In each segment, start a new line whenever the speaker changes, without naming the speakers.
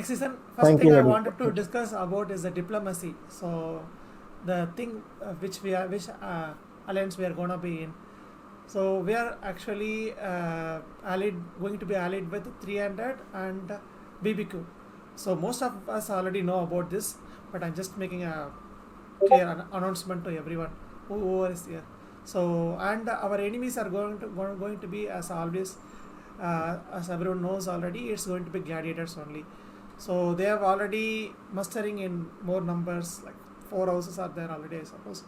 next season, first
Thank
thing
you,
I
Ravi.
wanted to discuss about is the diplomacy. So the thing which alliance we are gonna be in. So we are actually going to be allied with 300 and BBQ. So most of us already know about this, but I'm just making a clear announcement to everyone who is here. So and our enemies are going to be, as always, as everyone knows already, it's going to be gladiators only. So they have already mustering in more numbers, like 4 houses are there already, I suppose.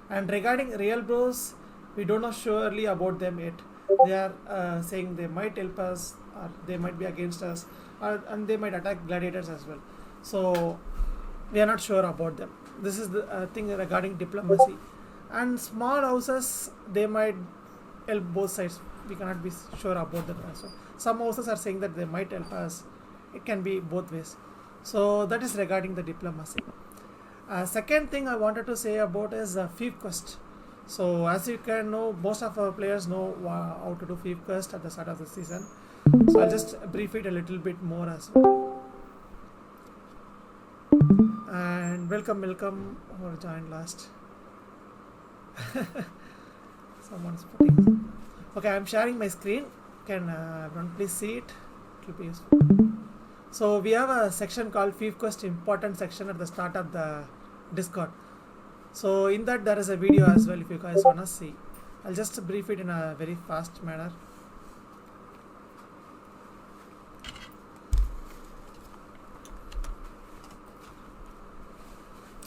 And regarding real bros, we don't know surely about them yet. They are saying they might help us, or they might be against us, and they might attack gladiators as well. So we are not sure about them. This is the thing regarding diplomacy. And small houses, they might help both sides. We cannot be sure about that as well. Some houses are saying that they might help us. It can be both ways. So that is regarding the diplomacy. Second thing I wanted to say about is Fief Quest. So as you can know, most of our players know how to do Fief Quest at the start of the season. So I'll just brief it a little bit more as well. And welcome who joined last. Someone's putting. Okay, I'm sharing my screen. Can everyone please see it? It will be useful. So we have a section called Fief Quest important section at the start of the Discord. So in that there is a video as well if you guys wanna see. I'll just brief it in a very fast manner.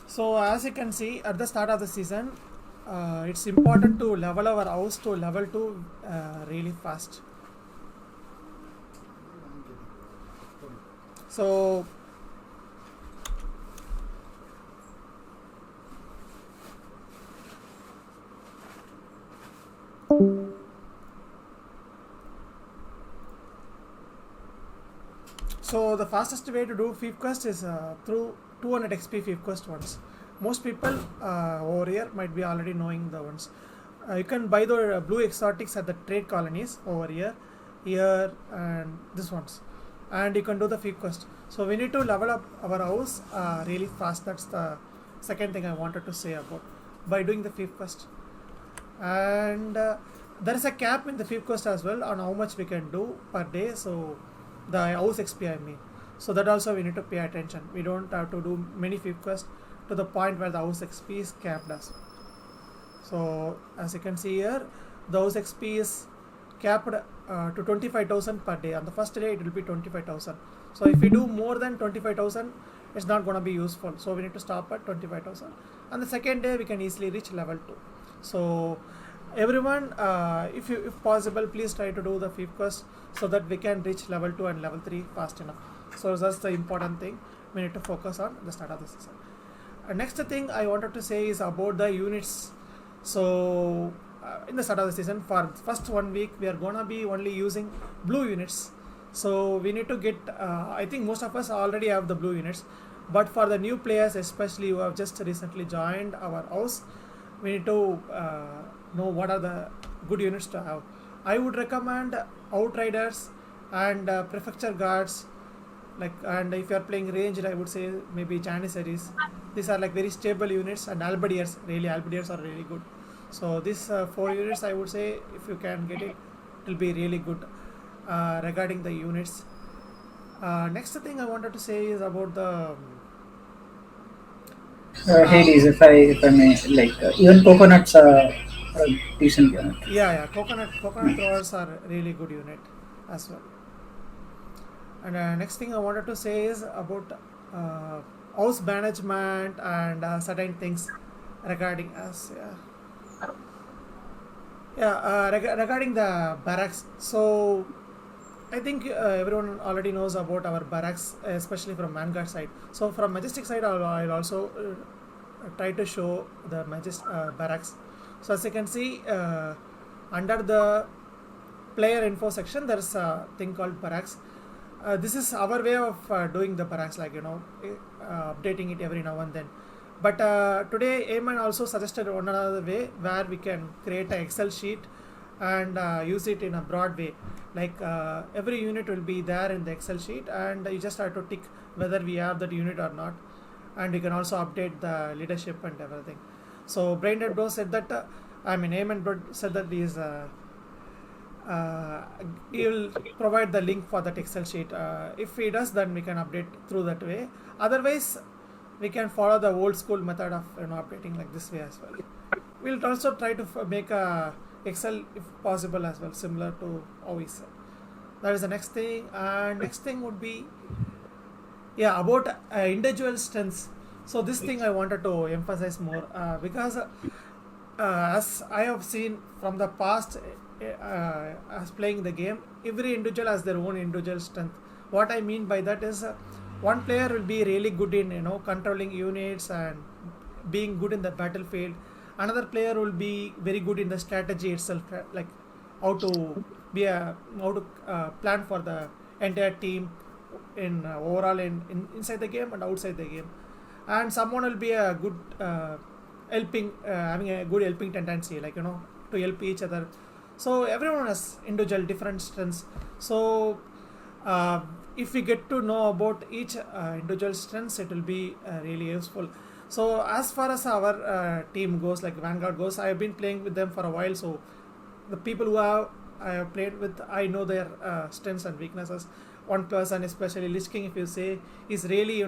So as you can see at the start of the season, it's important to level our house to level 2 really fast. So the fastest way to do Fief Quest is through 200 XP Fief Quest ones. Most people over here might be already knowing the ones. You can buy the blue exotics at the trade colonies over here, and this ones. And you can do the Fief Quest. So we need to level up our house really fast. That's the second thing I wanted to say about by doing the Fief Quest. And there is a cap in the Fief Quest as well on how much we can do per day. So the house XP I mean. So that also we need to pay attention. We don't have to do many Fief Quests to the point where the house XP is capped as well. So as you can see here, the house XP is capped to 25,000 per day. On the first day it will be 25,000. So if we do more than 25,000, it's not going to be useful. So we need to stop at 25,000. On the second day we can easily reach level 2. So everyone, if possible, please try to do the Fief Quest so that we can reach level 2 and level 3 fast enough. So that's the important thing we need to focus on at the start of the season. Next thing I wanted to say is about the units. So in the start of the season, for first 1 week we are gonna be only using blue units. So we need to get I think most of us already have the blue units, but for the new players, especially who have just recently joined our house, we need to know what are the good units to have. I would recommend Outriders and Prefecture Guards, and if you are playing ranged, I would say maybe Janissaries. These are like very stable units, and Albadiers are really good. So these 4 units, I would say, if you can get it, it will be really good regarding the units. Next thing I wanted to say is about the
Hades, if I may, even coconuts are a decent unit.
yeah, coconut throwers are really good unit as well. And next thing I wanted to say is about house management and certain things regarding us. Regarding the barracks. So I think everyone already knows about our barracks, especially from Vanguard side. So from Majestic side, I'll also try to show the barracks. So as you can see, under the player info section, there is a thing called barracks. This is our way of doing the barracks, updating it every now and then. But today Eamon also suggested one another way where we can create an Excel sheet and use it in a broad way. Like every unit will be there in the Excel sheet, and you just have to tick whether we have that unit or not, and you can also update the leadership and everything. So Braindead Bro said that Amen Bro said that he will provide the link for that Excel sheet. If he does, then we can update through that way. Otherwise, we can follow the old school method of updating like this way as well. We'll also try to make a Excel if possible as well, similar to how we said. That is the next thing. And next thing would be about individual strengths. So this thing I wanted to emphasize more because as I have seen from the past, as playing the game, every individual has their own individual strength. What I mean by that is one player will be really good in controlling units and being good in the battlefield. Another player will be very good in the strategy itself, like how to plan for the entire team in overall inside the game and outside the game. And someone will be a good helping, having a good helping tendency, like to help each other. So everyone has individual different strengths. So if we get to know about each individual strengths, it will be really useful. So as far as our team goes, like Vanguard goes, I have been playing with them for a while. So the people who I have played with, I know their strengths and weaknesses. One person, especially Lich King, if you say, is really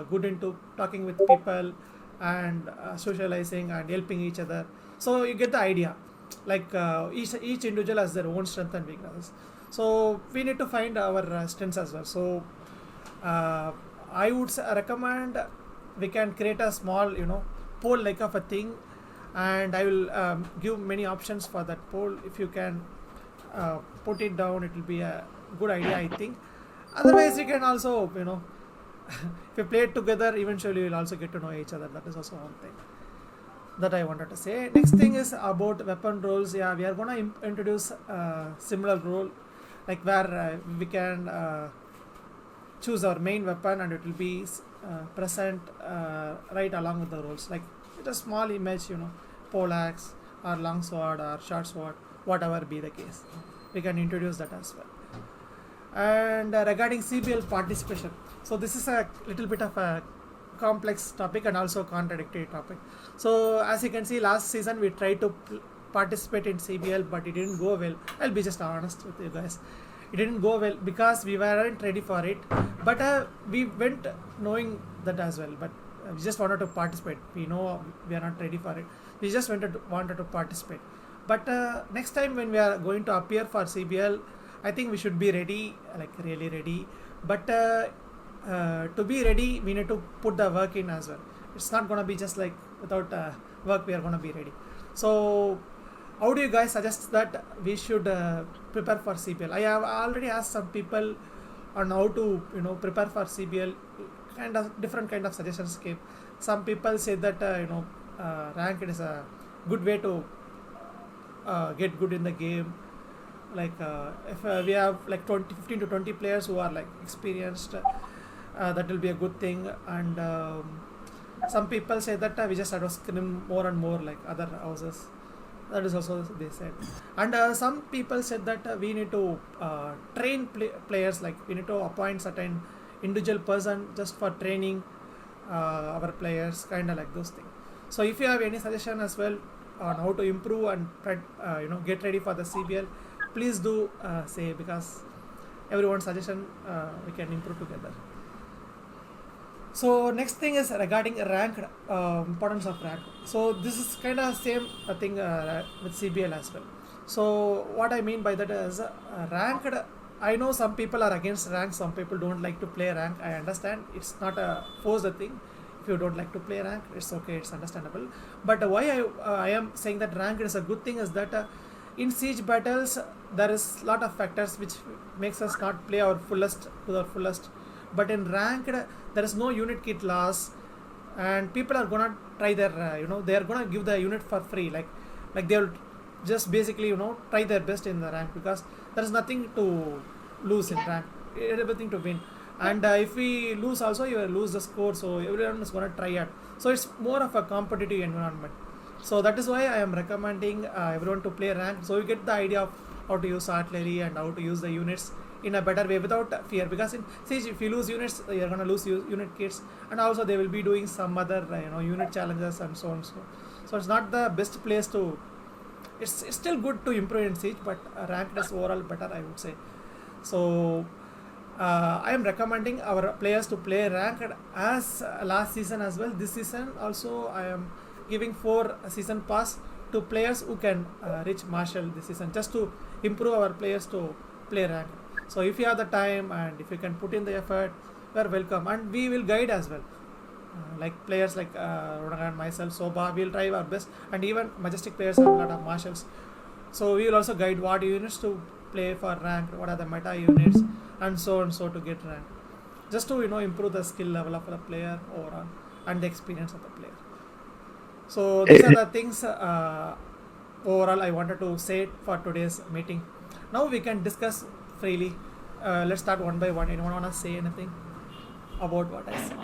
good into talking with people and socializing and helping each other. So you get the idea. Like each individual has their own strengths and weaknesses. So we need to find our strengths as well. So I would recommend we can create a small poll like of a thing, and I will give many options for that poll. If you can put it down, it will be a good idea, I think. Otherwise, you can also if you play it together, eventually you'll also get to know each other. That is also one thing that I wanted to say. Next thing is about weapon roles. We are gonna introduce similar role, like where we can choose our main weapon, and it will be present right along with the roles. Like it's a small image, poleaxe or long sword or short sword, whatever be the case. We can introduce that as well. And regarding CBL participation, so this is a little bit of a complex topic and also contradictory topic. So as you can see, last season we tried to participate in CBL, but it didn't go well. I'll be just honest with you guys. It didn't go well because we weren't ready for it. But we went knowing that as well. But we just wanted to participate. We know we are not ready for it. We just wanted to participate. But next time when we are going to appear for CBL, I think we should be ready, like really ready. But to be ready, we need to put the work in as well. It's not going to be just like without work we are going to be ready. So how do you guys suggest that we should prepare for CBL? I have already asked some people on how to prepare for CBL. Kind of different kind of suggestions came. Some people say that ranked is a good way to get good in the game. Like if we have like 15 to 20 players who are like experienced, that will be a good thing. And some people say that we just have to scrim more and more like other houses. That is also they said. And some people said that we need to train players, like we need to appoint certain individual person just for training our players, kind of like those things. So if you have any suggestion as well on how to improve and get ready for the CBL, please do say, because everyone's suggestion we can improve together. So next thing is regarding ranked, importance of rank. So this is kind of same thing with CBL as well. So what I mean by that is ranked. I know some people are against rank, some people don't like to play rank. I understand it's not a forced thing. If you don't like to play rank, it's okay, it's understandable. But why I am saying that ranked is a good thing is that in siege battles there is lot of factors which makes us not play our fullest to the fullest. But in ranked there is no unit kit loss, and people are gonna try their they are gonna give the unit for free, like they will just basically try their best in the rank, because there is nothing to lose in rank, everything to win. And if we lose also, you will lose the score, so everyone is gonna try it. So it's more of a competitive environment. So that is why I am recommending everyone to play rank, so you get the idea of how to use artillery and how to use the units in a better way without fear. Because in siege, if you lose units, you're gonna lose unit kits, and also they will be doing some other unit challenges and so on. So it's not the best place to. It's still good to improve in siege, but ranked is overall better, I would say. So I am recommending our players to play ranked as last season as well. This season also I am giving 4 season pass to players who can reach Marshall this season, just to improve our players to play ranked. So if you have the time and if you can put in the effort, you are welcome, and we will guide as well. Like players like Ronaga and myself, Soba, we'll try our best, and even Majestic players have a lot of marshals. So we will also guide what units to play for rank, what are the meta units, and so and so to get rank. Just to improve the skill level of the player overall and the experience of the player. So these are the things overall I wanted to say for today's meeting. Now we can discuss freely. Let's start one by one. Anyone wanna say anything about what I said?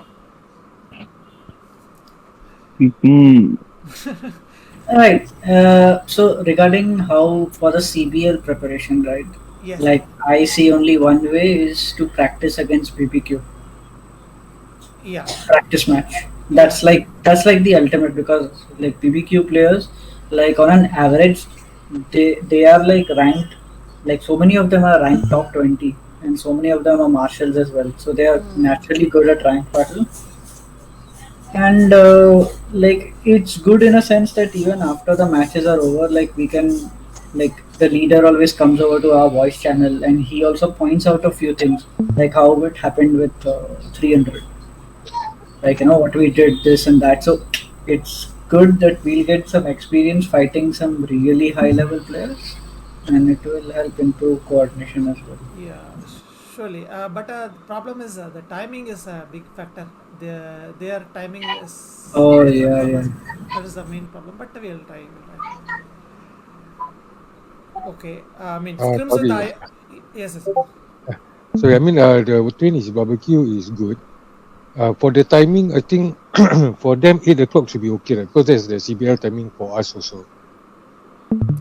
Right. So regarding how for the CBL preparation, right?
Yes.
Like I see only one way is to practice against BBQ,
Yeah.
practice match.
Yeah.
That's like the ultimate, because like BBQ players, like on an average, they are like ranked, like so many of them are ranked top 20, and so many of them are marshals as well. So they are naturally good at rank battle, and like it's good in a sense that even after the matches are over, like we can, like the leader always comes over to our voice channel and he also points out a few things, like how it happened with 300, like what we did this and that. So it's good that we'll get some experience fighting some really high level players, and it will help improve coordination as well.
Yeah, surely. But the problem is the timing is a big factor. Their timing is
Oh
different
yeah,
from
yeah.
us. That is the main problem. But we'll try. We'll try. Okay. I mean, scrims with
Sorry.
I. Yes, yes.
Sorry, I mean, the Chinese barbecue is good. For the timing, I think for them 8 o'clock should be okay, right? Because that's the CBL timing for us also.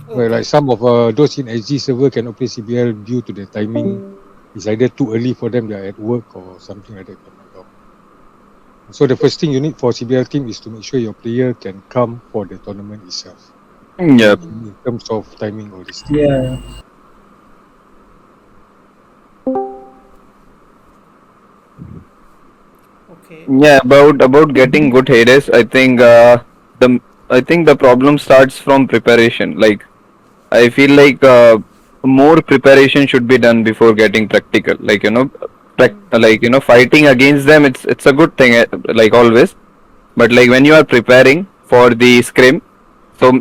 Where
Okay.
like some of those in SG server cannot play CBL due to the timing. It's either too early for them, they're at work or something like that. If I'm not wrong. So the first thing you need for CBL team is to make sure your player can come for the tournament itself.
Yep.
In terms of timing, all this thing.
Yeah.
Okay.
Yeah, about getting good Hades, the I think the problem starts from preparation. Like I feel like more preparation should be done before getting practical. Like fighting against them, it's a good thing. Like always, but like when you are preparing for the scrim, so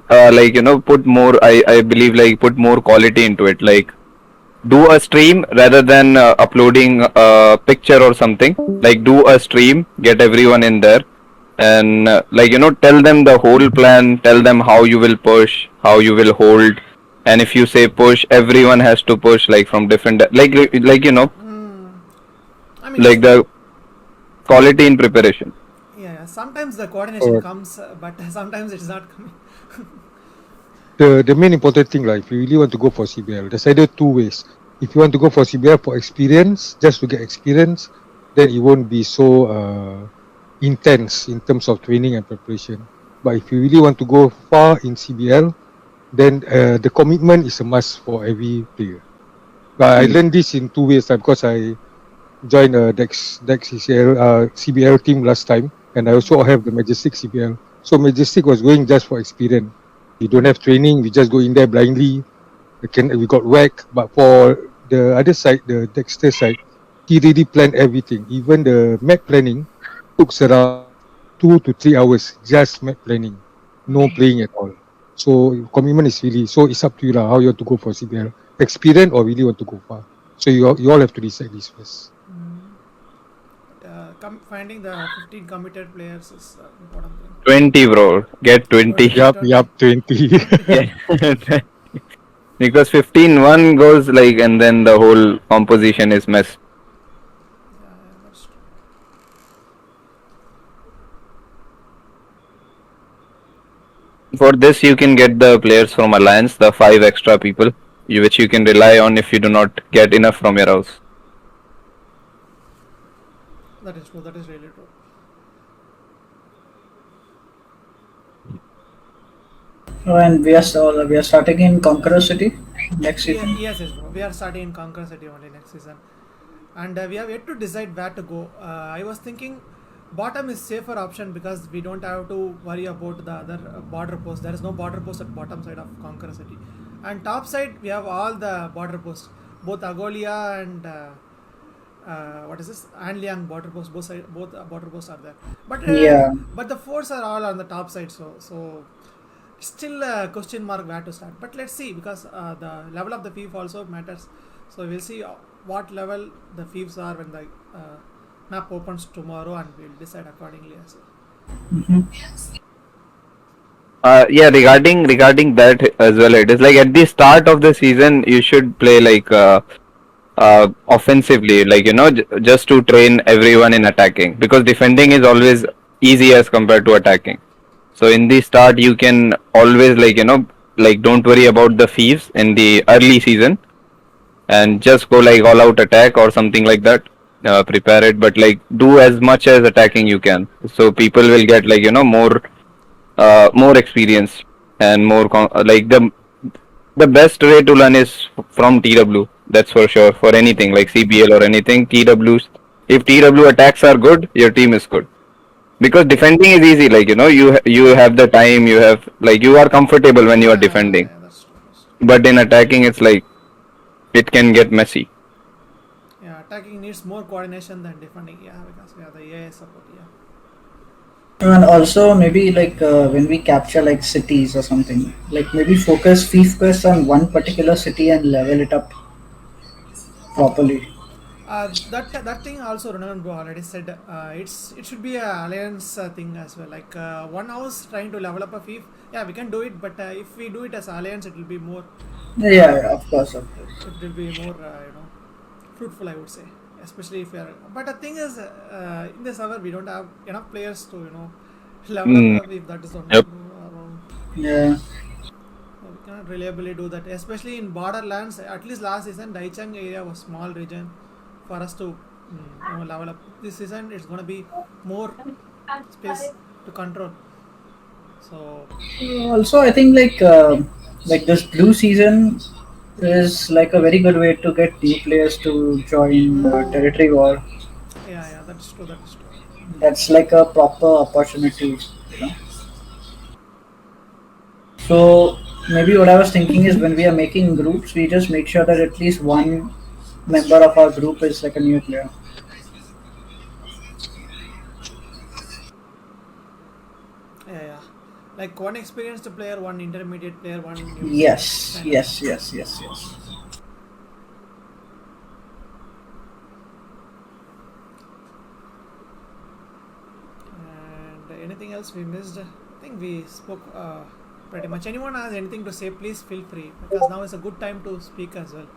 put more. I believe like put more quality into it. Like do a stream rather than uploading a picture or something. Like do a stream, get everyone in there, and tell them the whole plan. Tell them how you will push, how you will hold, and if you say push, everyone has to push like from different
I mean,
like the quality in preparation.
yeah. Sometimes the coordination comes, but sometimes it's not coming.
The main important thing, like if you really want to go for CBL, there's either two ways. If you want to go for CBL for experience, just to get experience, then it won't be so intense in terms of training and preparation. But if you really want to go far in CBL, then the commitment is a must for every player. But I learned this in 2 ways because I joined Dex CBL team last time, and I also have the Majestic CBL. So Majestic was going just for experience. We don't have training. We just go in there blindly. We got whacked. But for the other side, the Dexter side, he really planned everything. Even the map planning took around 2 to 3 hours, just map planning, no playing at all. So commitment is really, so it's up to you how you want to go for CBL, experience or really want to go far. So you all have to decide this first.
Finding the 15 committed players is important thing.
20, bro. Get 20.
Yup, 20.
Yeah. Because 15 one goes like, and then the whole composition is mess.
Yeah, that's true.
For this, you can get the players from Alliance, the 5 extra people, which you can rely on if you do not get enough from your house.
That is true. That is really true.
And we are starting in Conqueror City next season.
Yes, yes, bro. We are starting in Conquer City only next season, and we have yet to decide where to go. I was thinking bottom is safer option because we don't have to worry about the other border post. There is no border post at bottom side of Conquer City, and top side we have all the border posts, both Agolia and what is this Anliang border post. Both border posts are there,
Yeah.
but the forts are all on the top side. So still a question mark where to start, but let's see because the level of the fief also matters, so we'll see what level the fiefs are when the map opens tomorrow, and we'll decide accordingly as well.
Mhm.
Yeah, regarding that as well, it is like at the start of the season you should play like offensively, like just to train everyone in attacking, because defending is always easy as compared to attacking. So in the start you can always like don't worry about the thieves in the early season and just go like all out attack or something like that. Prepare it, but like do as much as attacking you can, so people will get like more experience and more like the best way to learn is from TW. That's for sure. For anything like CBL or anything, TWs. If TW attacks are good, your team is good. Because defending is easy. Like you have the time. You have like you are comfortable when you are defending.
Yeah, that's true.
But in attacking, it's like it can get messy.
Yeah, attacking needs more coordination than defending. Yeah, because we have the AI support. Yeah.
And also maybe like when we capture like cities or something, like maybe focus fief quest on one particular city and level it up properly.
That thing also Ronan bro already said it should be a alliance thing as well, like one house trying to level up a fief. Yeah, we can do it, but if we do it as alliance, it will be more
Yeah, yeah, of course, of course.
it will be more fruitful, I would say, especially if we are. But the thing is, in this hour we don't have enough players to level
Mm.
up if that is not
Yep.
around.
Yeah.
So we cannot reliably do that, especially in borderlands. At least last season, Daichang area was small region for us to level up. This season, it's going to be more space to control. So
Also, I think like this blue season is like a very good way to get new players to join territory war.
yeah, that's true. That is true.
That's like a proper opportunity, you know. So maybe what I was thinking is when we are making groups, we just make sure that at least one member of our group is like a new player.
Yeah. Like one experienced player, one intermediate player, one new.
Yes,
kind of.
yes.
And anything else we missed? I think we spoke pretty much. Anyone has anything to say, please feel free, because now is a good time to speak as well.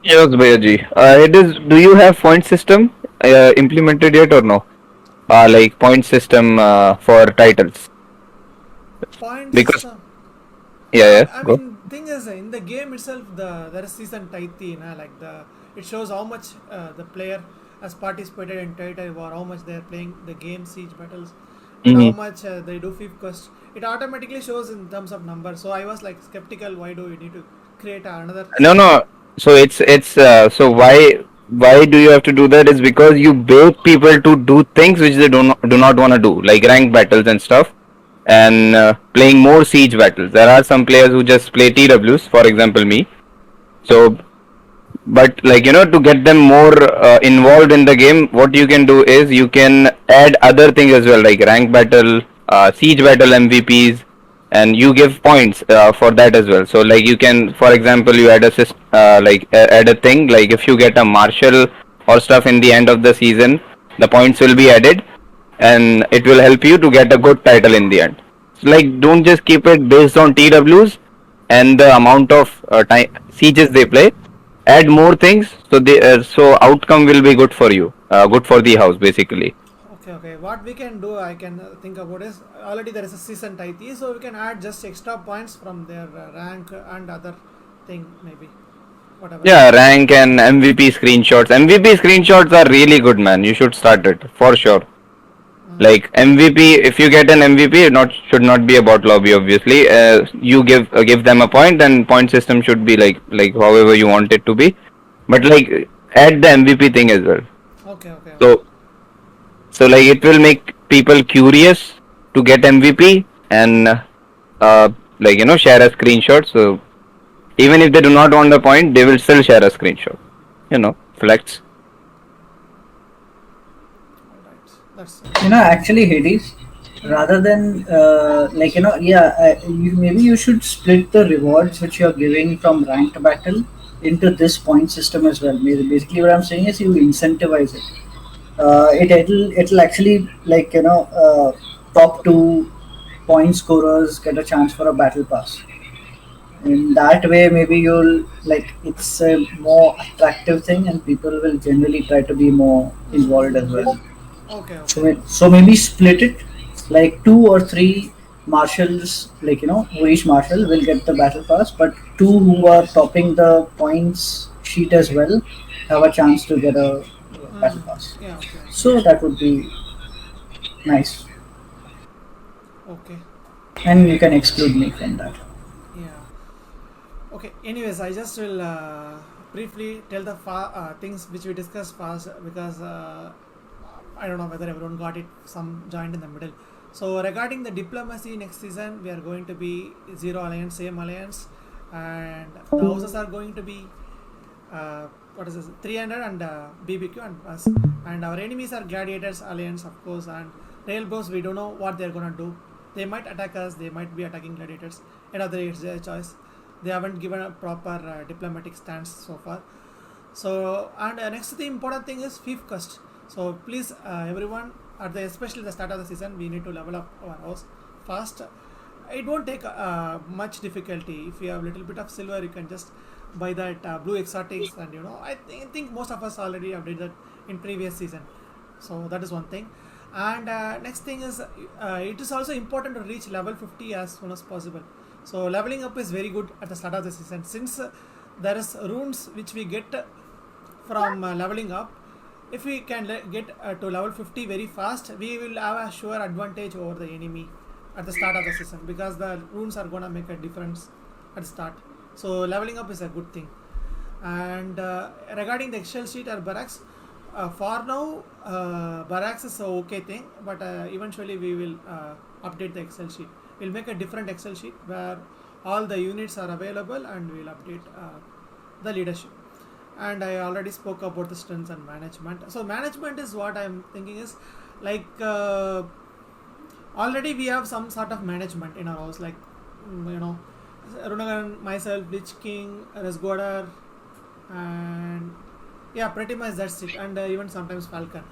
Yes, Bhayaji. It is. Do you have point system implemented yet or no? Like point system for titles.
Points.
Because yeah,
I
go.
mean, thing is, in the game itself, there is season title, like it shows how much the player has participated in territory war, how much they are playing the game siege battles, and how
Mhm.
much they do fifth quest. It automatically shows in terms of numbers. So I was like skeptical. Why do you need to create another?
No. So it's so why do you have to do that? Is because you bait people to do things which they do not want to do, like rank battles and stuff, and playing more siege battles. There are some players who just play TWs, for example, me. So, but like to get them more involved in the game, what you can do is you can add other things as well, like rank battle, siege battle MVPs, and you give points for that as well. So like you can, for example, you add add a thing like if you get a marshal or stuff in the end of the season, the points will be added, and it will help you to get a good title in the end. So like don't just keep it based on TWs and the amount of time sieges they play. Add more things, so outcome will be good for you, good for the house basically.
Okay. Okay, what we can do, I can think about is already there is a season title, so we can add just extra points from their rank and other thing maybe, whatever.
Yeah, rank and MVP screenshots. MVP screenshots are really good, man. You should start it for sure. Like MVP, if you get an MVP, it not should not be a bot lobby. Obviously, you give them a point, and point system should be like however you want it to be. But like add the MVP thing as well.
Okay, okay, okay.
So like it will make people curious to get MVP and like share a screenshot. So even if they do not want the point, they will still share a screenshot. Flex.
Alright, that's
Actually, Hades, rather than maybe you should split the rewards which you are giving from ranked battle into this point system as well. Basically, what I'm saying is you incentivize it. It'll actually top two point scorers get a chance for a battle pass. In that way, maybe you'll it's a more attractive thing, and people will generally try to be more involved as well.
okay, okay.
So maybe split it like 2 or 3 marshals, who each marshal will get the battle pass, but 2 who are topping the points sheet as well have a chance to get a battle pass.
Yeah, okay,
So that would be nice,
okay.
and you can exclude me from that.
Yeah. Okay. Anyways, I just will briefly tell the things which we discussed fast because I don't know whether everyone got it. Some joined in the middle. So regarding the diplomacy next season, we are going to be 0 alliance, same alliance, and the houses are going to be what is this? 300 and BBQ and us. And our enemies are gladiators, alliance, of course, and railbows. We don't know what they're gonna do. They might attack us. They might be attacking gladiators. Another it's their choice. They haven't given a proper diplomatic stance so far. So and next the important thing is fifth quest. So please everyone especially the start of the season we need to level up our house fast. It won't take much difficulty. If you have little bit of silver, you can just buy that blue exotics, and I think most of us already have did that in previous season. So that is one thing. And next thing is it is also important to reach level 50 as soon as possible. So leveling up is very good at the start of the season, since there is runes which we get from leveling up. If we can get to level 50 very fast, we will have a sure advantage over the enemy at the start of the season, because the runes are gonna make a difference at the start. So leveling up is a good thing. And regarding the Excel sheet or barracks, for now barracks is a okay thing, but eventually we will update the Excel sheet. We'll make a different Excel sheet where all the units are available, and we'll update the leadership. And I already spoke about the strengths and management. So management is what I'm thinking is like already we have some sort of management in our house, like Runagan, myself, Lich King, Resgodar, and yeah, pretty much that's it. And even sometimes Falcon.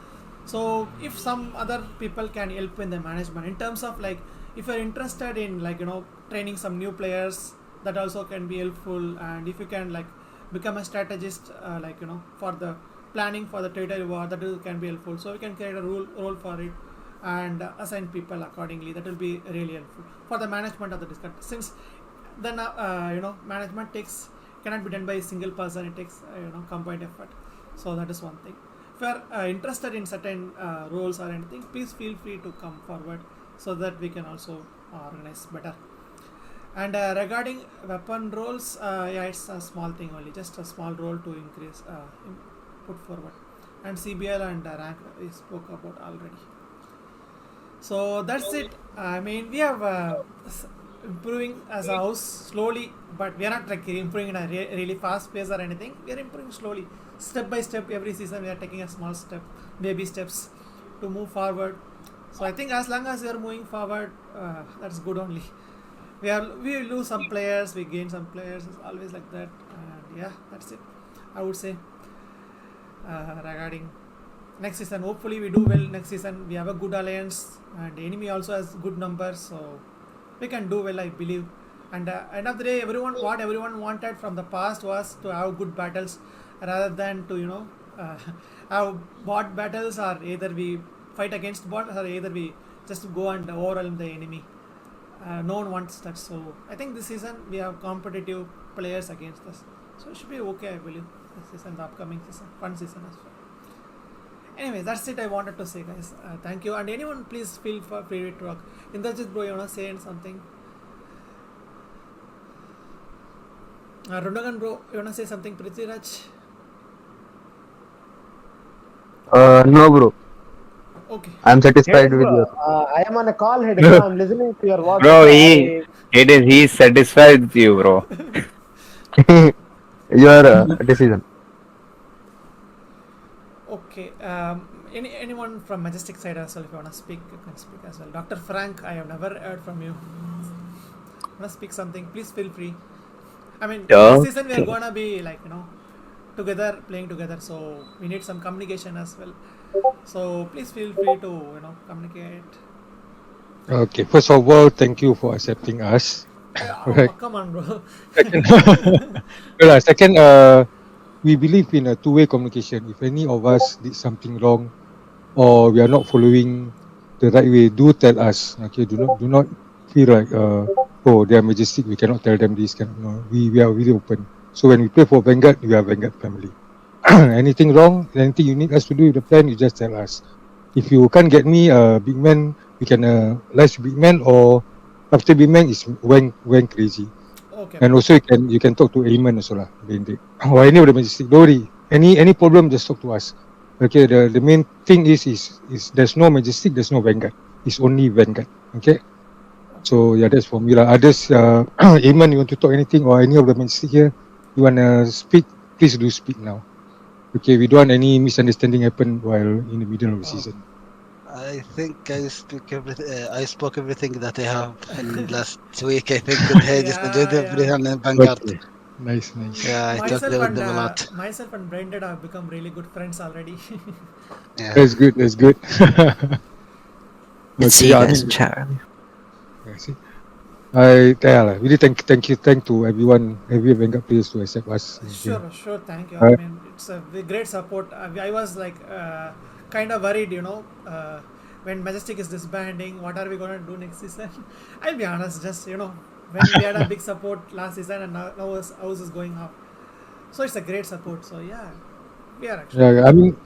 So if some other people can help in the management in terms of like if you're interested in training some new players, that also can be helpful. And if you can become a strategist for the planning for the territory war, that can be helpful. So we can create a role for it and assign people accordingly. That will be really helpful for the management of the Discord, since then management cannot be done by a single person. It takes combined effort. So that is one thing. If you are interested in certain roles or anything, please feel free to come forward so that we can also organize better. And regarding weapon roles, yeah, it's a small thing only, just a small role to increase put forward. And CBL and rank we spoke about already. So that's it. I mean, we have improving as a house slowly, but we are not improving in a really fast pace or anything. We are improving slowly, step by step. Every season we are taking a small step, baby steps to move forward. So I think as long as we are moving forward, that's good only. We lose some players, we gain some players. It's always like that. And yeah, that's it. I would say regarding next season, hopefully we do well next season. We have a good alliance, and the enemy also has good numbers, so we can do well, I believe. And end of the day, what everyone wanted from the past was to have good battles rather than to have bot battles, or either we fight against bot, or either we just go and overwhelm the enemy. No one wants that. So I think this season we have competitive players against us. So it should be okay, I believe. This season, the upcoming season, fun season as well. Anyway, that's it I wanted to say, guys. Thank you. And anyone, please feel free to talk. Indrajit bro, you wanna say something? Rundagan bro, you wanna say something? Prithviraj?
No, bro.
Okay.
I'm satisfied
Yes,
with
bro.
your.
I am on a call head. Bro. I'm listening to your words.
Bro, he's satisfied with you, bro.
Your decision.
Okay. Anyone from Majestic side as well, if you wanna speak, you can speak as well. Dr. Frank, I have never heard from you. Wanna speak something? Please feel free. I mean,
Yeah.
this season we are gonna be like together, playing together. So we need some communication as well. So please feel free to communicate.
Okay, first of all, thank you for accepting us. Right.
Come on, bro.
Second, we believe in a two-way communication. If any of us did something wrong or we are not following the right way, do tell us. Okay, do not feel like they are Majestic, we cannot tell them this. No, we are really open. So when we play for Vanguard, we are Vanguard family. Anything wrong, anything you need us to do with the plan, you just tell us. If you can't get me a big man, we can last big man, or after big man is went crazy.
Okay.
And also you can talk to Ayman also lah. Or any of the Majestic. Don't worry. Any problem, just talk to us. Okay. The main thing is there's no Majestic, there's no Vanguard. It's only Vanguard. Okay. So yeah, that's for me lah. Others, Ayman, you want to talk anything, or any of the Majestic here, you wanna speak? Please do speak now. Okay, we don't want any misunderstanding happen while in the middle of the season.
I think I spoke everything that I have in last week. I think today just enjoyed everyone in Vanguard.
Okay. Nice.
Yeah, I talked with them a lot.
Myself and Brendan have become really good friends already.
Yeah.
That's good.
Did see you guys in chat earlier.
Yeah, see. I really thank to every Vanguard players to accept us.
Sure, thank you. I mean, it's a great support. I was like kind of worried, when Majestic is disbanding, what are we going to do next season? I'll be honest, just when we had a big support last season, and now ours is going up, so it's a great support. So yeah, we are actually.
Yeah, I mean,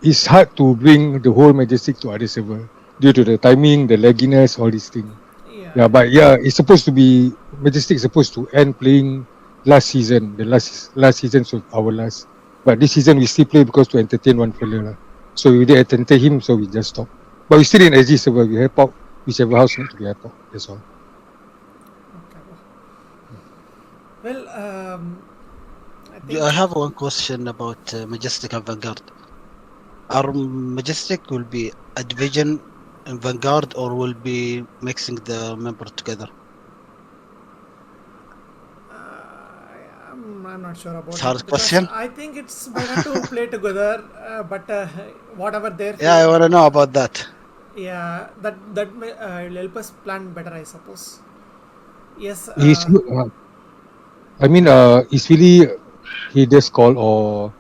it's hard to bring the whole Majestic to other server due to the timing, the lagginess, all these things. Yeah, but it's supposed to be Majestic is supposed to end playing last season. The last season was our last, but this season we still play because to entertain one fella lah. So we did entertain him, so we just stopped. But we still in SG server. We help out whichever house need to be helped out. That's all.
Okay. Well, I think
I have one question about Majestic and Vanguard. Our Majestic will be a division in Vanguard, or will be mixing the members together?
I'm not sure about
Hard
it, because
question.
I think it's better to play together, but whatever their
Yeah, I want to know about that.
yeah, that may will help us plan better, I suppose. Yes.
It's I mean, it's really he just call, or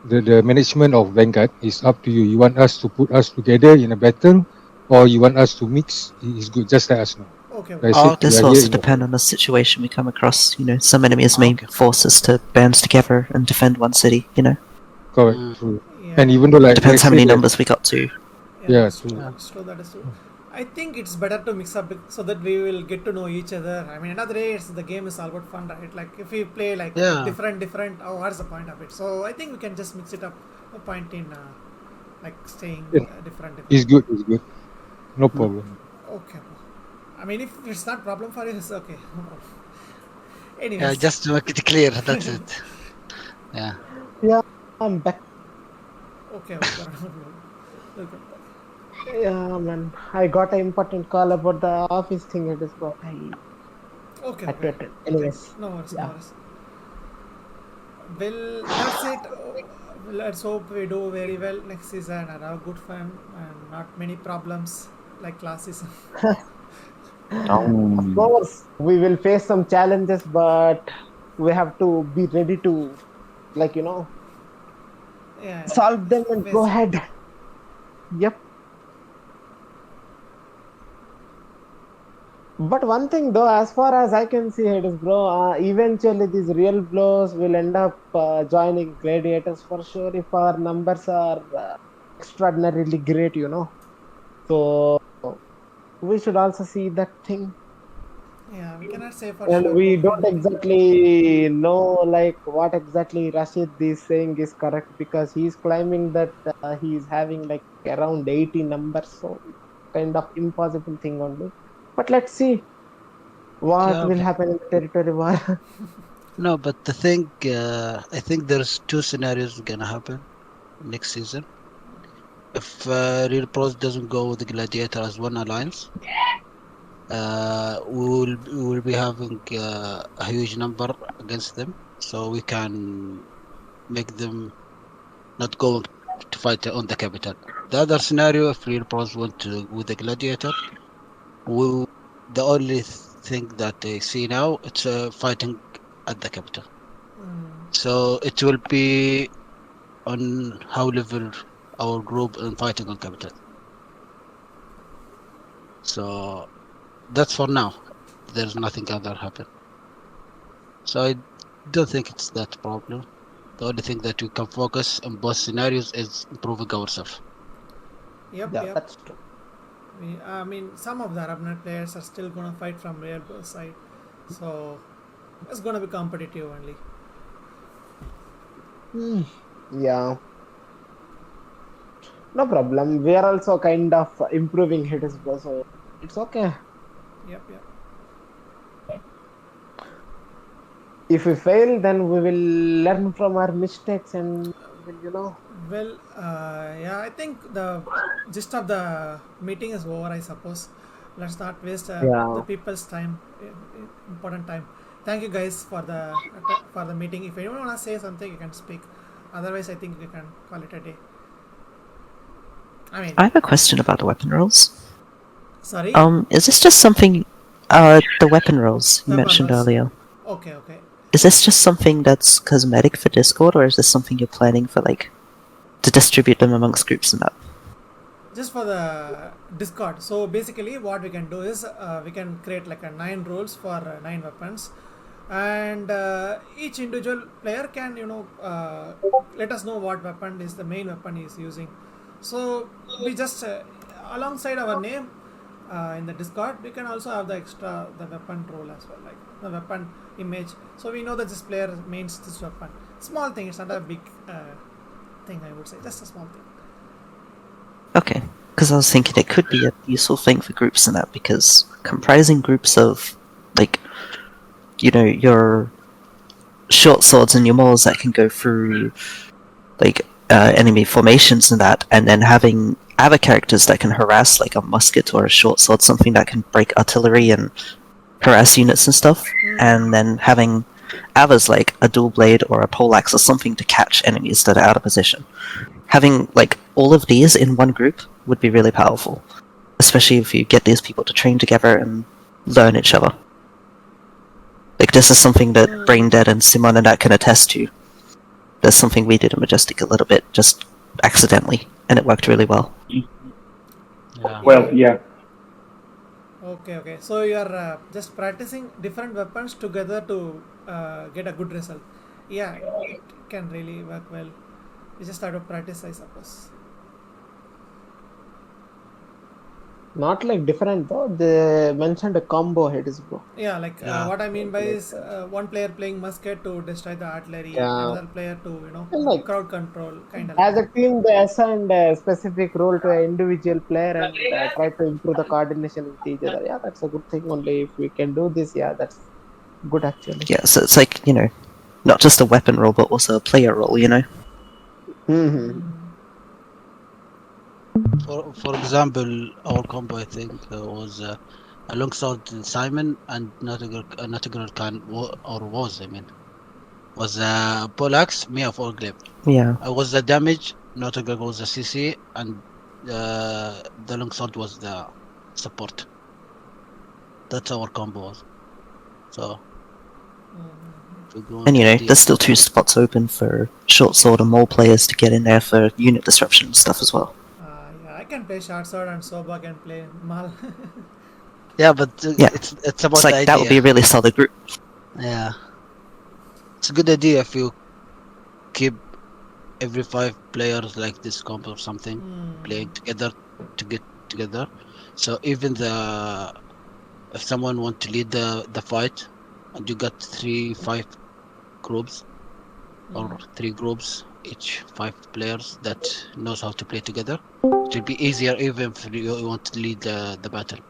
the management of Vanguard is up to you. You want us to put us together in a battle, or you want us to mix? It's good. Just let us know.
Okay.
That's it.
This
We
will
are
also
here in the-
depend on the situation we come across. Some enemies may
Okay.
force us to band together and defend one city.
Correct.
Mm.
True.
Yeah.
And even though like
Depends
let's
how many
say that-
numbers we got to.
Yeah,
that's
true.
That's true. That is true. I think it's better to mix up so that we will get to know each other. I mean, another day, the game is all about fun, right? Like if we play like
Yeah.
different, what's the point of it? So I think we can just mix it up. No point in like staying
Yeah.
different.
It's good. No problem.
Okay. I mean, if it's not problem for you, it's okay. No problem. Anyways,
Yeah, just to make it clear. That's it. Yeah.
I'm back.
okay. Welcome.
Yeah, man. I got an important call about the office thing. It is bro.
Okay.
I
Okay.
tweeted. Anyways.
No worries.
Yeah.
No worries. Well, that's it. Let's hope we do very well next season and have good fun and not many problems like last season.
Of course, we will face some challenges, but we have to be ready to,
Yeah.
solve them and go
Face-
ahead. Yep. But one thing though, as far as I can see, it is bro. Eventually, these real blows will end up joining gladiators for sure if our numbers are extraordinarily great, you know. So we should also see that thing.
Yeah, we cannot say for
And
sure
we
about
don't
anything.
exactly know like what exactly Rashid is saying is correct, because he's claiming that he's having like around 80 numbers, so it's kind of impossible thing only. But let's see what
Yeah,
will happen in the territory war.
no, but the thing, I think there's two scenarios gonna happen next season. If Real Pros doesn't go with the Gladiator as one alliance, we will be having a huge number against them, so we can make them not go to fight on the capital. The other scenario, if Real Pros went to with the Gladiator, we, the only thing that they see now it's fighting at the capital. So it will be on how level our group in fighting on capital. So that's for now. There's nothing other happen. So I don't think it's that problem. The only thing that we can focus on both scenarios is improving ourselves.
Yep,
Yeah,
yep.
that's true.
I mean, some of the Arabnet players are still gonna fight from real Bros side, so it's gonna be competitive only.
Yeah, no problem. We are also kind of improving hitters, bro, so it's okay.
Yep, yep.
If we fail, then we will learn from our mistakes and will.
Well, yeah, I think the gist of the meeting is over, I suppose. Let's not waste the
Yeah.
people's time, important time. Thank you guys for the meeting. If anyone wanna say something, you can speak. Otherwise, I think we can call it a day. I mean,
I have a question about the weapon rolls.
sorry.
Is this just something, the weapon rolls you
Weapon
mentioned
rolls.
earlier?
Okay, okay.
Is this just something that's cosmetic for Discord, or is this something you're planning for, like, to distribute them amongst groups and that?
Just for the Discord. So basically, what we can do is we can create like a 9 rules for 9 weapons, and each individual player can let us know what weapon is the main weapon he is using. So we just alongside our name in the Discord, we can also have the weapon role as well, like the weapon image. So we know that this player mains this weapon. Small thing. It's not a big thing, I would say. Just a small thing.
Okay, because I was thinking it could be a useful thing for groups and that, because comprising groups of, like, your short swords and your mauls that can go through, like, enemy formations and that, and then having other characters that can harass, like a musket or a short sword, something that can break artillery and harass units and stuff, and then having others like a dual blade or a poleaxe or something to catch enemies that are out of position. Having like all of these in one group would be really powerful, especially if you get these people to train together and learn each other. Like, this is something that Braindead and Simon and that can attest to. That's something we did in Majestic a little bit, just accidentally, and it worked really well.
Yeah.
Well, yeah.
Okay. So you are just practicing different weapons together to get a good result. Yeah, it can really work well. You just have to practice, I suppose.
Not like different though. They mentioned a combo heads, bro.
Yeah, like
Yeah.
what I mean by is one player playing musket to destroy the artillery,
Yeah.
another player to
And like
crowd control, kind of.
as a team, they assign a specific role to an individual player and try to improve the coordination with each other. Yeah, that's a good thing. Only if we can do this, yeah, that's good actually.
Yeah, so it's like, not just a weapon roll, but also a player roll,
Mm-hmm.
For example, our combo I think was alongside Simon and Nottingham can was was Poleaxe, me of Orgleb.
Yeah.
I was the damage, Nottingham was the CC, and the longsword was the support. That's our combo was. So.
And there's still 2 spots open for short sword and mole players to get in there for unit disruption and stuff as well.
Yeah, I can play short sword and Soba can play Mal.
Yeah, but
Yeah.
it's about
It's like
the
that would be a
idea.
really solid group.
Yeah, it's a good idea if you keep every 5 players like this comp or something playing together to get together. So even if someone want to lead the fight, and you got 5 groups or 3 groups, each 5 players that knows how to play together, it will be easier even if you want to lead the battle.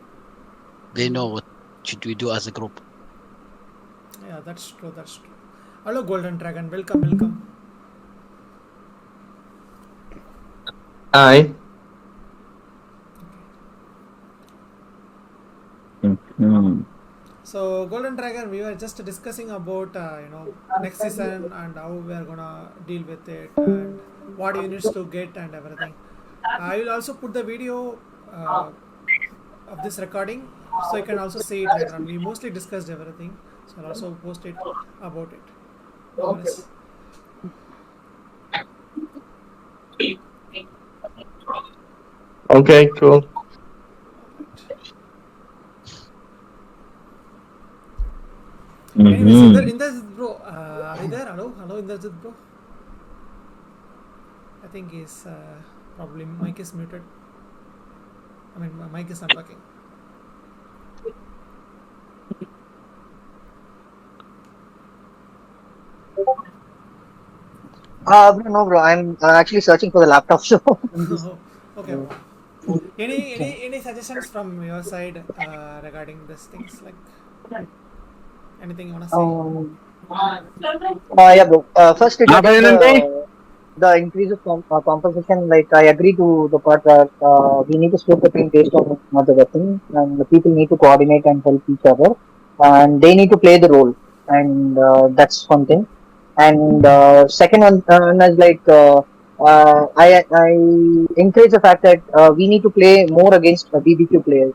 They know what should we do as a group.
Yeah, that's true. That's true. Hello, Golden Dragon. Welcome, welcome.
Hi.
So, Golden Dragon, we were just discussing about next season and how we are gonna deal with it and what units to get and everything. I will also put the video of this recording so you can also see it later on. We mostly discussed everything, so I'll also post it about it. No worries.
Okay, cool.
Anyways, Indrajit bro, are you there? Hello, hello, Indrajit bro. I think he's probably mic is muted. I mean, my mic is not working.
No, bro. I'm actually searching for the laptop. So
Okay. Any suggestions from your side regarding these things? Like anything you wanna say?
yeah, bro. First, regarding the increase of composition, like I agree to the part where we need to split the team based on the weapon, and the people need to coordinate and help each other, and they need to play the role, and that's one thing. And second one is like I encourage the fact that we need to play more against BBQ players.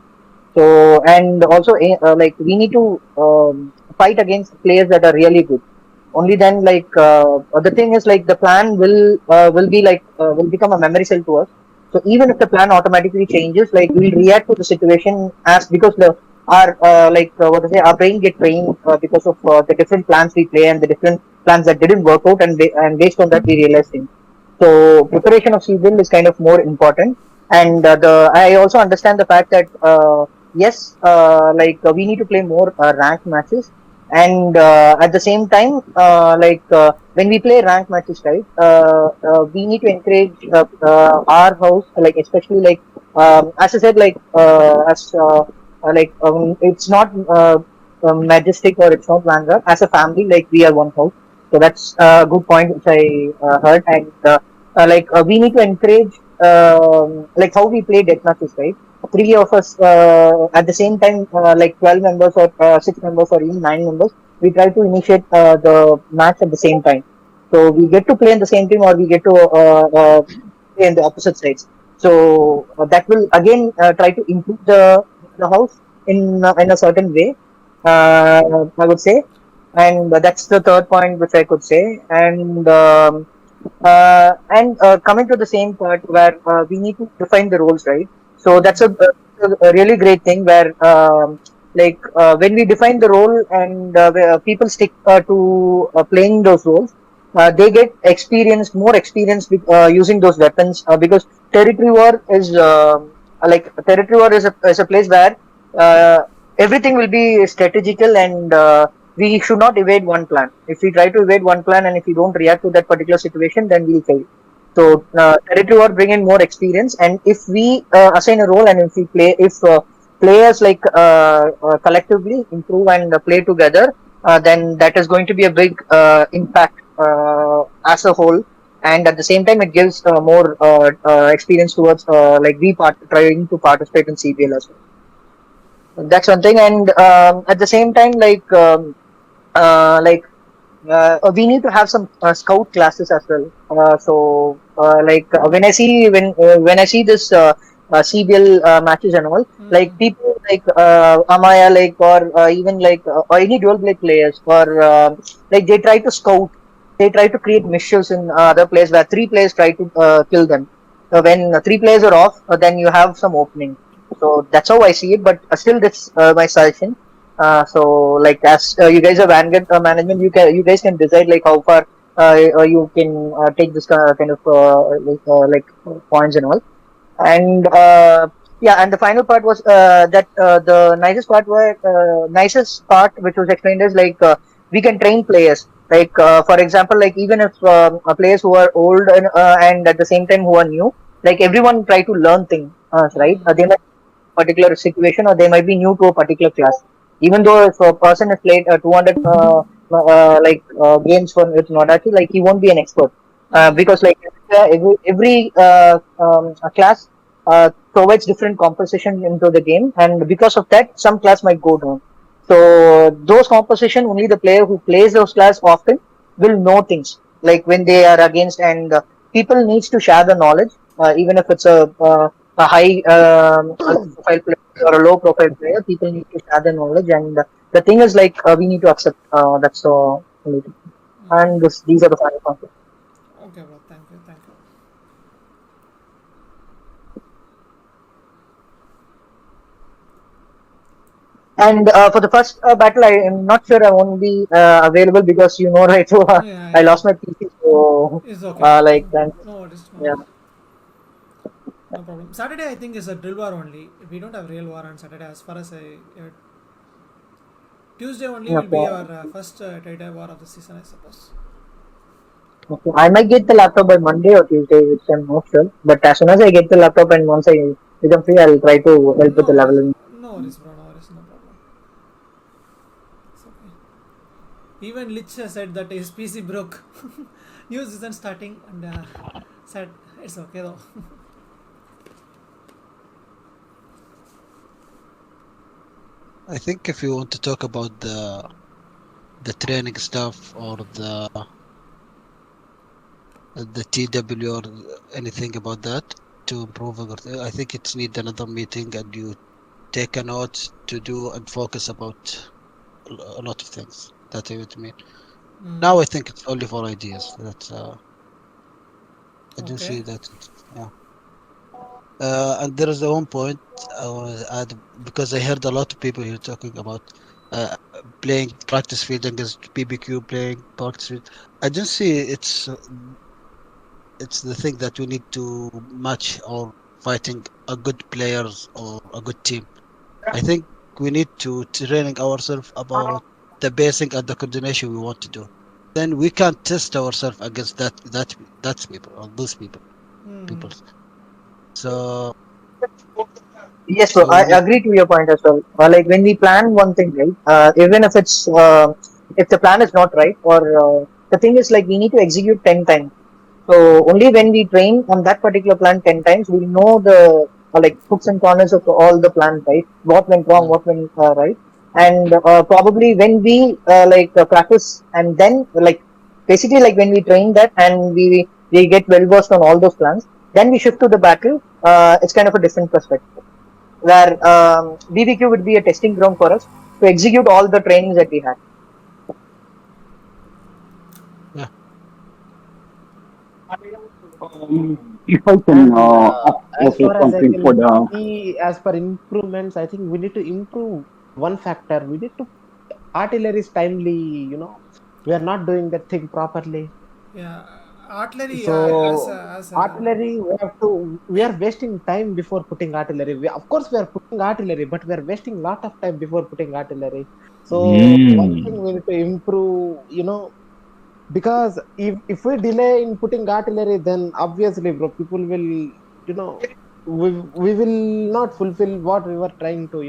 So and also like we need to fight against players that are really good. Only then, like the thing is, like the plan will be like will become a memory cell to us. So even if the plan automatically changes, like we'll react to the situation as because the our what to say, our brain get trained because of the different plans we play and the different plans that didn't work out, and based on that we realize things. So preparation of CBIL is kind of more important, and the I also understand the fact that yes, we need to play more ranked matches, and at the same time, when we play ranked matches, right, we need to encourage our house, like especially like as I said, like it's not Majestic or it's not Vanguard. As a family, like we are one house. So that's a good point which I heard, and we need to encourage like how we play death matches, right? 3 of us at the same time, like 12 members or 6 members or even 9 members, we try to initiate the match at the same time. So we get to play in the same team, or we get to play in the opposite sides. So that will again try to improve the house in a certain way. I would say, and that's the third point which I could say. And coming to the same part where we need to define the roles, right? So that's a really great thing where when we define the role and where people stick to playing those roles, they get more experience with, using those weapons because territory war is is a place where everything will be strategical, and we should not evade one plan. If we try to evade one plan and if we don't react to that particular situation, then we'll fail. So territory war bring in more experience, and if we assign a role and if we players collectively improve and play together, then that is going to be a big impact as a whole. And at the same time, it gives more experience towards trying to participate in CBL as well. That's one thing, and at the same time, we need to have some scout classes as well. When I see this CBL matches and all, like people like Amaya, or even or any dual blade players, or they try to scout, they try to create missions in other players where 3 players try to kill them. when three players are off, then you have some opening. So that's how I see it. But still, that's my suggestion. So like as you guys are Vanguard management, you guys can decide like how far you can take this kind of points and all. And yeah, and the final part was that the nicest part which was explained is like we can train players. Like for example, like even if players who are old and at the same time who are new, like everyone try to learn things, right? They might particular situation or they might be new to a particular class. Even though if a person has played 200 games for with Nodachi, like he won't be an expert because like every class provides different composition into the game, and because of that, some class might go down. So those composition only the player who plays those class often will know things like when they are against, and people needs to share the knowledge, even if it's a high profile player or a low profile player. People need to share the knowledge, and the thing is like we need to accept that's the only thing. And these are the final concepts.
Okay, bro. Thank you. Thank you.
And for the first battle, I am not sure I won't be available because you know, right? So
Yeah,
I lost my PC. So
it's okay.
like then,
No worries. No
yeah.
worries. No problem. Saturday, I think, is a drill war only. We don't have real war on Saturday, as far as I. Tuesday only will be
Okay.
our first Tata war of the season, I suppose.
Okay. I might get the laptop by Monday or Tuesday, which I'm not sure. But as soon as I get the laptop and once I become free, I'll try to help with
No
the
worries.
leveling.
No worries, bro. No worries. No problem. It's okay. Even Lich said that his PC broke. New season starting and said it's okay though.
I think if you want to talk about the training stuff or the TW or anything about that to improve, I think it's need another meeting and you take a note to do and focus about a lot of things. That's what I mean. Now I think it's only for ideas. That's I do
Okay.
see that. Yeah. And there is the one point I want to add because I heard a lot of people here talking about playing practice field against PBQ, playing practice field. I don't see it's the thing that we need to match or fighting a good players or a good team. I think we need to training ourselves about the basic and the coordination we want to do. Then we can test ourselves against that people or those people. So
Yes, bro.
so
I
we need
agree to your point as well. Like when we plan one thing, right? Even if it's if the plan is not right, or the thing is like we need to execute 10 times. So only when we train on that particular plan 10 times, we know the like hooks and corners of all the plan, right? What went wrong, what went right, and probably when we practice and then like basically like when we train that and we get well versed on all those plans, then we shift to the battle. It's kind of a different perspective where BBQ would be a testing ground for us to execute all the trainings that we had.
yeah.
If I can
As
okay,
far as I
something
can
for the
see, as per improvements, I think we need to improve one factor. We need to artillery is timely. We are not doing that thing properly.
Yeah, artillery.
So
As
artillery, we are wasting time before putting artillery. Of course, we are putting artillery, but we are wasting lot of time before putting artillery. So one thing we need to improve. Because if we delay in putting artillery, then obviously, bro, people will, we will not fulfill what we were trying to,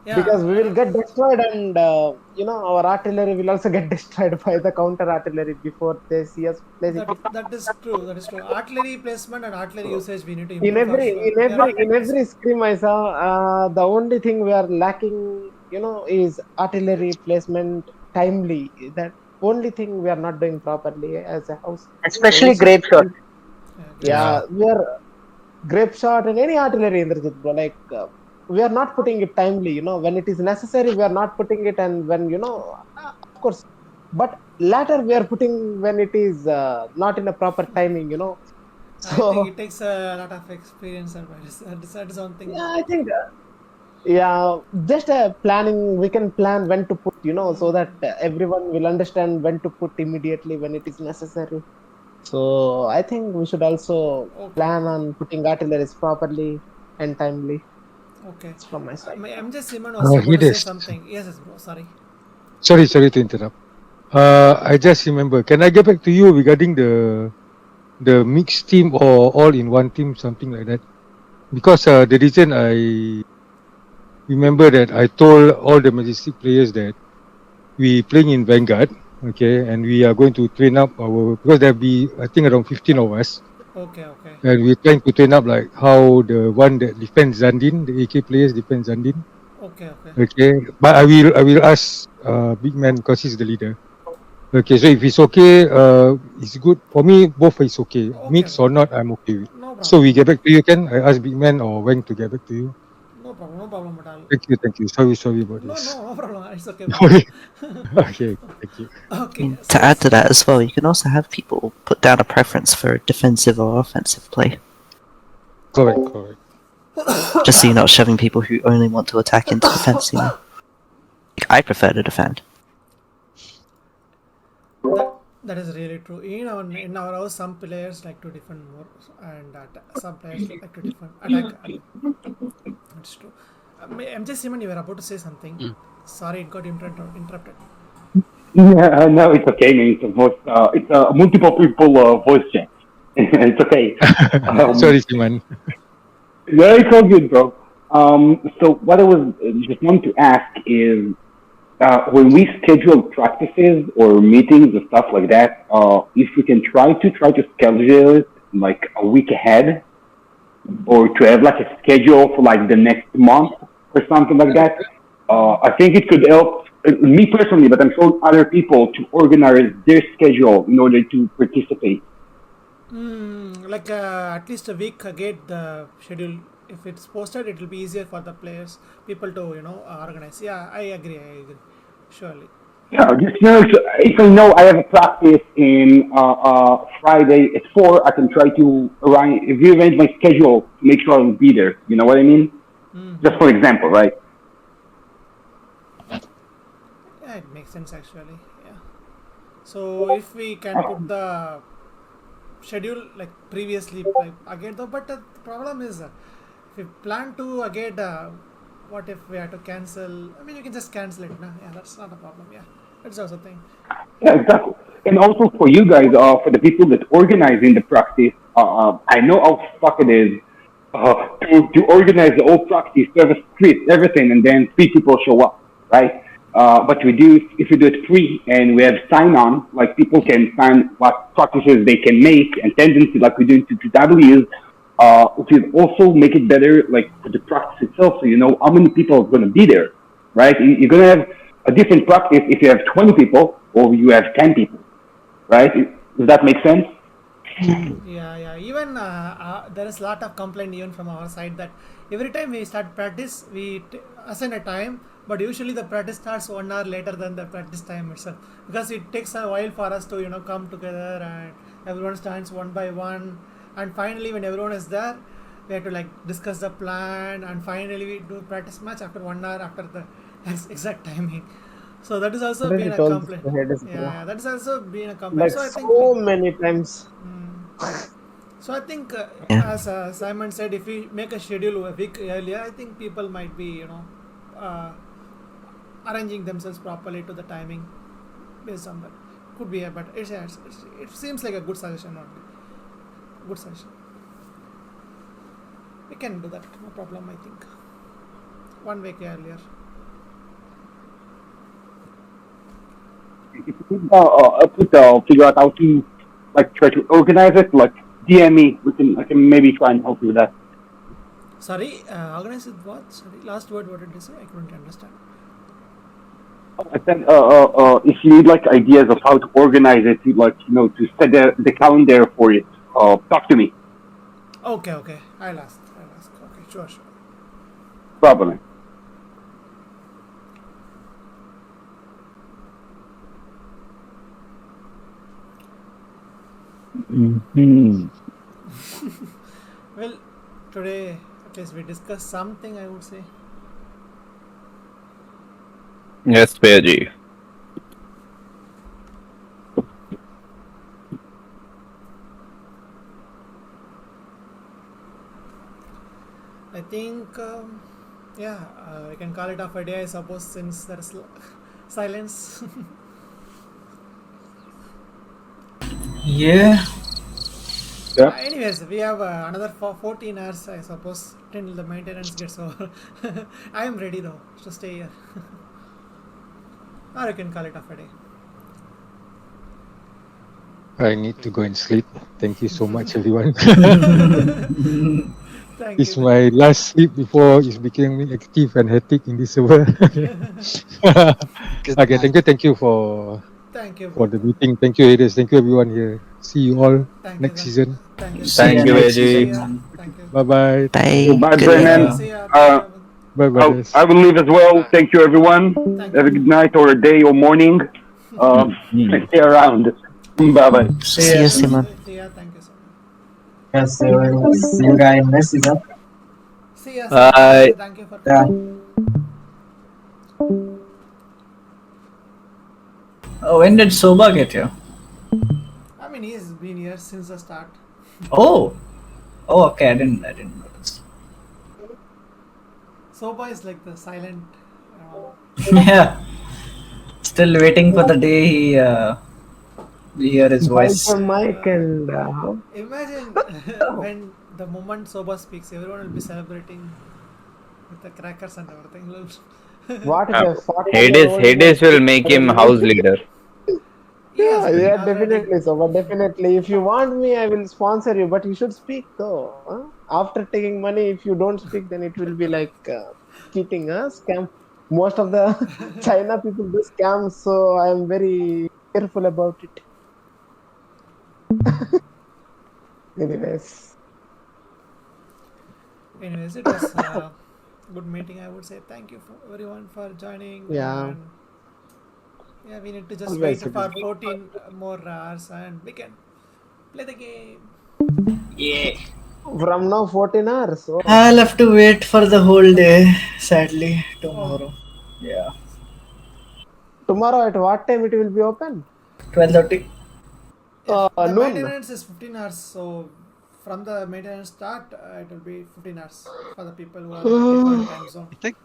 yeah,
because we will get destroyed, and our artillery will also get destroyed by the counter artillery before they see us placing.
that is true. That is true. Artillery placement and artillery usage we need to
In
improve for
every
sure.
in
We are
every
not
in
practicing.
every scrim I saw, the only thing we are lacking, is artillery placement timely. That only thing we are not doing properly as a house. So we
Especially
should,
grape shot.
Yeah, great
yeah,
shot.
we are grape shot and any artillery, Indrajit, bro. Like we are not putting it timely. When it is necessary, we are not putting it, and when of course, but later we are putting when it is not in a proper timing.
I think
So
it takes a lot of experience and that is something.
yeah, I think yeah, just planning. We can plan when to put, so that everyone will understand when to put immediately when it is necessary. So I think we should also
Okay,
plan on putting artilleries properly and timely.
okay.
It's from my side.
MJ Simon was about to say
Hidesh.
something. Yes, bro. Sorry.
Sorry to interrupt. I just remember. Can I get back to you regarding the mixed team or all in one team, something like that? Because the reason I remember that I told all the Majestic players that we playing in Vanguard, okay, and we are going to train up our, because there'll be I think around 15 of us,
Okay, okay.
and we're trying to train up like how the one that defends Zandin, the AK players defend Zandin,
Okay, okay.
okay. But I will ask Big Man because he's the leader. Okay, so if it's okay, it's good for me. Both is okay.
Okay,
Mix
bro.
or not, I'm okay with.
No
So we
problem.
get back to you, Ken. I ask Big Man or Wang to get back to you.
No problem at all.
Thank you. Sorry about this.
No problem. It's okay, bro.
Okay, okay, thank you.
I
Okay,
mean,
so
to add to that as well, you can also have people put down a preference for defensive or offensive play,
Correct.
just so you're not shoving people who only want to attack into defense. Like, I prefer to defend.
that is really true. In our house, some players like to defend more, and some players like to defend attack. That's true. MJ Simon, you were about to say something. Sorry, it got interrupted.
Yeah, no, it's okay, man. It's a multiple people voice chat. It's okay.
Sorry, Siman.
Yeah, it's all good, bro. So what I was just want to ask is, when we schedule practices or meetings and stuff like that, if we can try to schedule it like a week ahead, or to have like a schedule for like the next month or something like that. I think it could help me personally, but I'm sure other people to organize their schedule in order to participate.
Like at least a week ahead the schedule. If it's posted, it will be easier for the people to organize. Yeah, I agree. Surely.
Yeah, just if I know I have a practice in Friday at 4, I can try to rearrange my schedule to make sure I'll be there. You know what I mean? Just for example, right?
Yeah, it makes sense actually. Yeah. So if we can put the schedule like previously, like again though, but the problem is if we plan to again, what if we have to cancel? I mean, you can just cancel it, nah? Yeah, that's not a problem. Yeah, that's also a thing.
Yeah, exactly. And also for you guys, for the people that organizing the practice, I know how fuck it is to organize the whole practice, to have a script, everything, and then 3 people show up, right? But if we do it free and we have sign on, like people can sign what practices they can make and tendency, like we do in TTWs, which will also make it better, like for the practice itself, so you know how many people are going to be there, right? You're going to have a different practice if you have 20 people or you have 10 people, right? Does that make sense?
Yeah. Even there is a lot of complaint even from our side that every time we start practice, we assign a time, but usually the practice starts 1 hour later than the practice time itself because it takes a while for us to come together and everyone stands one by one, and finally when everyone is there, we have to like discuss the plan, and finally we do practice match after 1 hour after the exact timing. So that is also
Already
been a
told
complaint.
this to Hades, bro.
Yeah, that is also been a complaint.
Like
So I think
so many times.
So I think,
Yeah.
as Simon said, if we make a schedule a week earlier, I think people might be, arranging themselves properly to the timing based on that. Could be a better. It seems like a good suggestion only. Good suggestion. We can do that. No problem. I think 1 week earlier.
If you could figure out how to like try to organize it, like DM me. I can maybe try and help you with that.
Sorry, organize it what? Sorry, last word. What did you say? I couldn't understand.
I said, if you need like ideas of how to organize it, like to set the calendar for it, talk to me.
Okay. I'll ask. Okay, sure.
Probably.
Well, today at least we discussed something, I would say.
Yes, Payaji.
I think, yeah, we can call it off a day, I suppose, since there's silence.
Yeah.
Anyways, we have another 14 hours, I suppose, till the maintenance gets over. I am ready though to stay here. Or you can call it off a day.
I need to go and sleep. Thank you so much, everyone.
Thank
It's
you.
my last sleep before it's becoming active and hectic in this server.
Good
Okay,
night.
thank you for
Thank you.
for the meeting. Thank you, Hades. Thank you, everyone here. See you all
Thank
next
you.
season.
Thank you.
See
Thank
ya
you,
next
Payaji.
season,
Yeah,
man.
thank you.
Bye bye.
Bye.
Bye,
Good
Brennan.
night.
See ya.
Bye, brothers.
I will leave as well. Thank you, everyone.
Thank
Have a
you.
good night or a day or morning. Stay around. Bye bye.
See you, Simon.
See ya. Thank you so much.
Yes, see you guys next season.
See ya.
Bye.
Thank you for
Yeah.
coming.
When did Soba get here?
I mean, he's been here since the start.
Oh. Oh, okay. I didn't notice.
Soba is like the silent.
Yeah. Still waiting for the day we hear his voice.
Hyper mic and
Imagine when the moment Soba speaks, everyone will be celebrating with the crackers and everything.
what is a 40
Hades will make him house leader.
Yeah,
Yes,
yeah,
already.
definitely. So, but definitely, if you want me, I will sponsor you. But you should speak though. Huh? After taking money, if you don't speak, then it will be like cheating, scam. Most of the China people do scams, so I am very careful about it. Anyways,
Anyways, it was a good meeting, I would say. Thank you for everyone for joining.
Yeah.
And yeah, we need to just
Always
wait
a
for
good-
14 more hours and we can play the game.
Yeah.
from now 14 hours. Oh.
I'll have to wait for the whole day, sadly, tomorrow. Yeah.
Tomorrow at what time it will be open?
12:30.
The
Noon.
maintenance is 15 hours, so from the maintenance start, it will be 15 hours for the people who are in a different time zone.
I think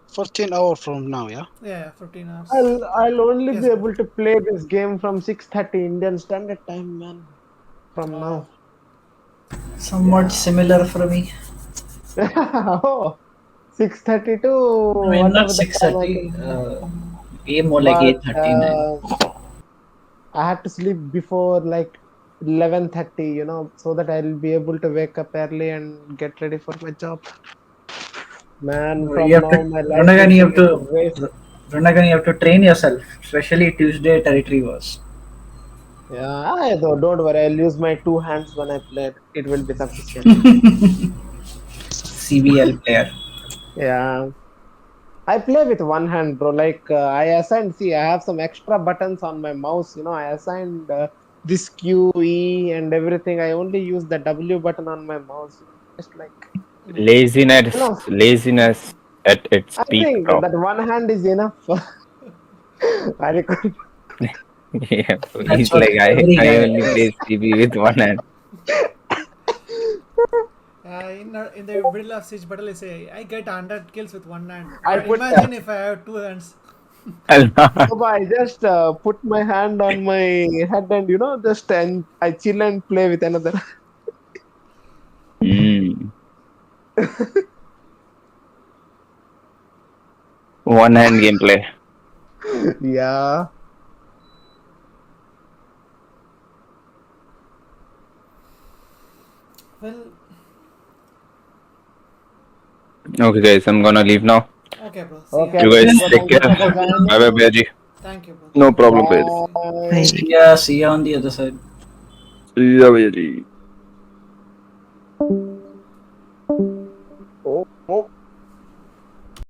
14 hours from now, yeah?
Yeah, 15 hours.
I'll only
Yes,
be
bro.
able to play this game from 6:30 Indian Standard Time, man. From now.
Somewhat similar for me.
Oh, 6:30 to
I mean,
whatever
not
the time I
6:30.
can-
More like
But,
8:39.
I had to sleep before like 11:30, so that I'll be able to wake up early and get ready for my job. Man, from
You have
now
to,
my life
Runagan, you
will
have
be
to,
a waste.
Runagan, you have to train yourself, especially Tuesday territory wars.
Yeah, don't worry. I'll use my two hands when I play. It will be sufficient.
CBL player.
Yeah. I play with one hand, bro. Like I assigned, see, I have some extra buttons on my mouse. I assigned this Q, E, and everything. I only use the W button on my mouse. Just like
Laziness at its
I
peak,
think
bro.
that one hand is enough. I record.
Yeah,
That's
he's
what
like,
every
I
guy
only
does.
play CB with one hand.
In the middle of Siege Battle, I say I get 100 kills with one hand.
I
But
put
imagine if I have two hands.
So I just put my hand on my head and just and I chill and play with another.
One hand gameplay.
Yeah.
Well,
Okay, guys, I'm gonna leave now.
okay, bro.
Okay.
You guys
Thank
take
you
care.
for joining.
Bye bye, Bayaji.
Thank you, bro.
No problem, Bayaji.
Bye.
See ya on the other side.
See ya, Bayaji.